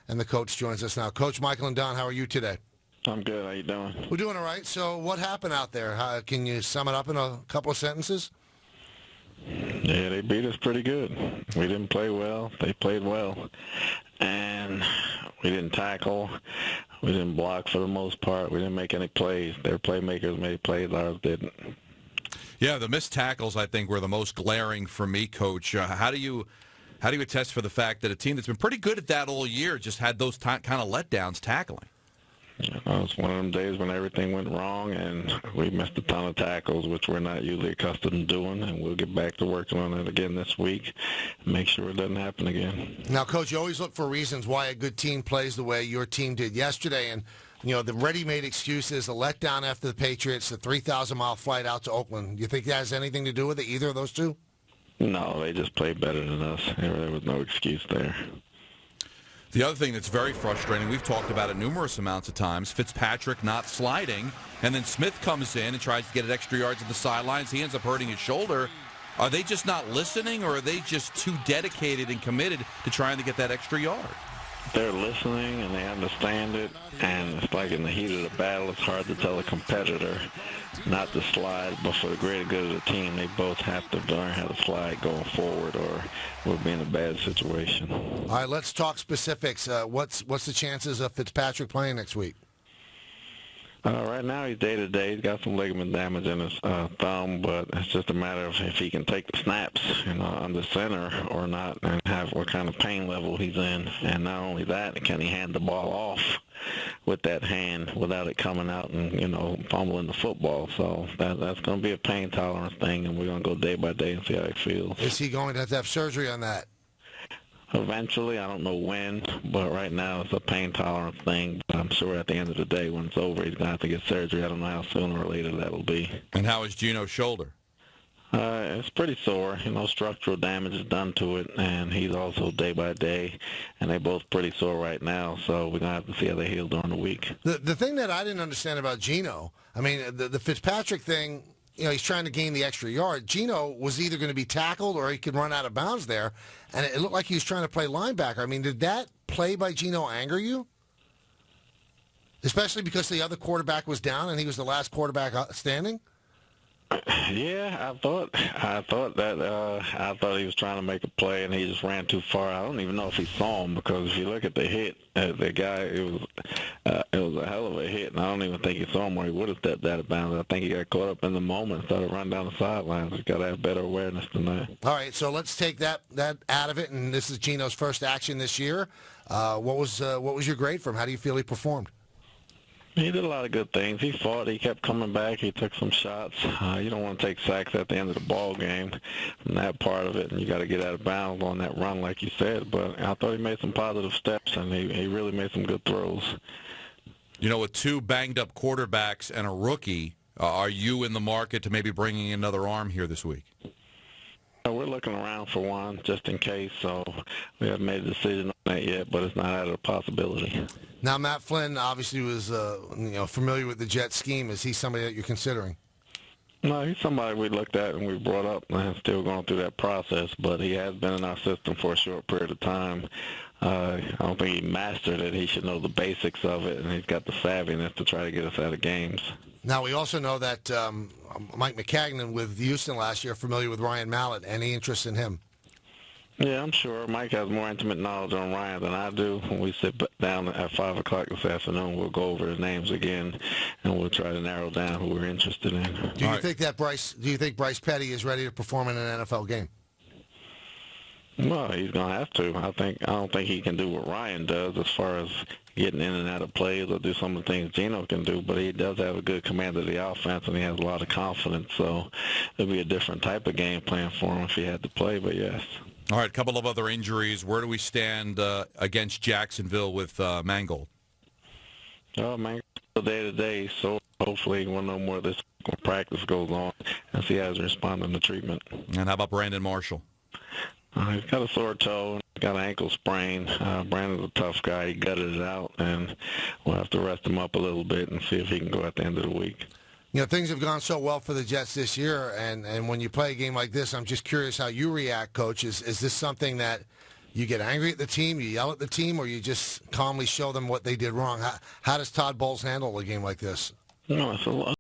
and the coach joins us now. Coach Michael and Don, how are you today? I'm good. How you doing? We're doing all right. So what happened out there? Can you sum it up in a couple of sentences? Yeah, they beat us pretty good. We didn't play well. They played well. And we didn't tackle. We didn't block for the most part. We didn't make any plays. Their playmakers made plays. Ours didn't. Yeah, the missed tackles, I think, were the most glaring for me, Coach. How do you attest for the fact that a team that's been pretty good at that all year just had those kind of letdowns tackling? It was one of them days when everything went wrong, and we missed a ton of tackles, which we're not usually accustomed to doing, and we'll get back to working on it again this week and make sure it doesn't happen again. Now, Coach, you always look for reasons why a good team plays the way your team did yesterday, and the ready-made excuses, the letdown after the Patriots, the 3,000-mile flight out to Oakland. Do you think that has anything to do with it, either of those two? No, they just played better than us. There was no excuse there. The other thing that's very frustrating, we've talked about it numerous amounts of times, Fitzpatrick not sliding, and then Smith comes in and tries to get it extra yards at the sidelines. He ends up hurting his shoulder. Are they just not listening, or are they just too dedicated and committed to trying to get that extra yard? They're listening, and they understand it, and it's like in the heat of the battle, it's hard to tell a competitor not to slide, but for the greater good of the team, they both have to learn how to slide going forward, or we'll be in a bad situation. All right, let's talk specifics. What's the chances of Fitzpatrick playing next week? Right now he's day-to-day. He's got some ligament damage in his thumb, but it's just a matter of if he can take the snaps, under center or not, and have what kind of pain level he's in. And not only that, can he hand the ball off with that hand without it coming out and, fumbling the football. So that's going to be a pain tolerance thing, and we're going to go day by day and see how he feels. Is he going to have surgery on that? Eventually, I don't know when, but right now it's a pain tolerance thing. But I'm sure at the end of the day, when it's over, he's going to have to get surgery. I don't know how sooner or later that'll be. And how is Geno's shoulder? It's pretty sore. Structural damage is done to it, and he's also day by day, and they're both pretty sore right now, so we're going to have to see how they heal during the week. The thing that I didn't understand about Geno, the Fitzpatrick thing, he's trying to gain the extra yard. Geno was either going to be tackled or he could run out of bounds there, and it looked like he was trying to play linebacker. Did that play by Geno anger you? Especially because the other quarterback was down and he was the last quarterback standing? Yeah, I thought he was trying to make a play and he just ran too far. I don't even know if he saw him, because if you look at the hit, the guy, it was a hell of a hit, and I don't even think he saw him where he would have stepped out of bounds. I think he got caught up in the moment and started running down the sidelines. He's got to have better awareness than that. All right, so let's take that out of it, and this is Geno's first action this year. What was your grade for him? How do you feel he performed? He did a lot of good things. He fought. He kept coming back. He took some shots. You don't want to take sacks at the end of the ball game from that part of it, and you got to get out of bounds on that run, like you said. But I thought he made some positive steps, and he really made some good throws. With two banged-up quarterbacks and a rookie, are you in the market to maybe bringing another arm here this week? We're looking around for one just in case, so we haven't made a decision on that yet, but it's not out of the possibility. Now, Matt Flynn obviously was familiar with the Jet scheme. Is he somebody that you're considering? No, he's somebody we looked at and we brought up, and still going through that process, but he has been in our system for a short period of time. I don't think he mastered it. He should know the basics of it, and he's got the savviness to try to get us out of games. Now, we also know that Mike McCagnon with Houston last year, familiar with Ryan Mallett. Any interest in him? Yeah, I'm sure. Mike has more intimate knowledge on Ryan than I do. When we sit down at 5 o'clock this afternoon, we'll go over his names again, and we'll try to narrow down who we're interested in. Do you think Bryce Petty is ready to perform in an NFL game? Well, he's going to have to. I don't think he can do what Ryan does as far as getting in and out of plays or do some of the things Geno can do, but he does have a good command of the offense, and he has a lot of confidence, so it'll be a different type of game plan for him if he had to play, but yes. All right, a couple of other injuries. Where do we stand against Jacksonville with Mangold? Mangold's day-to-day, so hopefully we'll know more of this when practice goes on and see how he's responding to treatment. And how about Brandon Marshall? He's got a sore toe, got an ankle sprain. Brandon's a tough guy. He gutted it out, and we'll have to rest him up a little bit and see if he can go at the end of the week. Things have gone so well for the Jets this year, and when you play a game like this, I'm just curious how you react, Coach. Is this something that You get angry at the team, you yell at the team, or you just calmly show them what they did wrong? How does Todd Bowles handle a game like this? It's a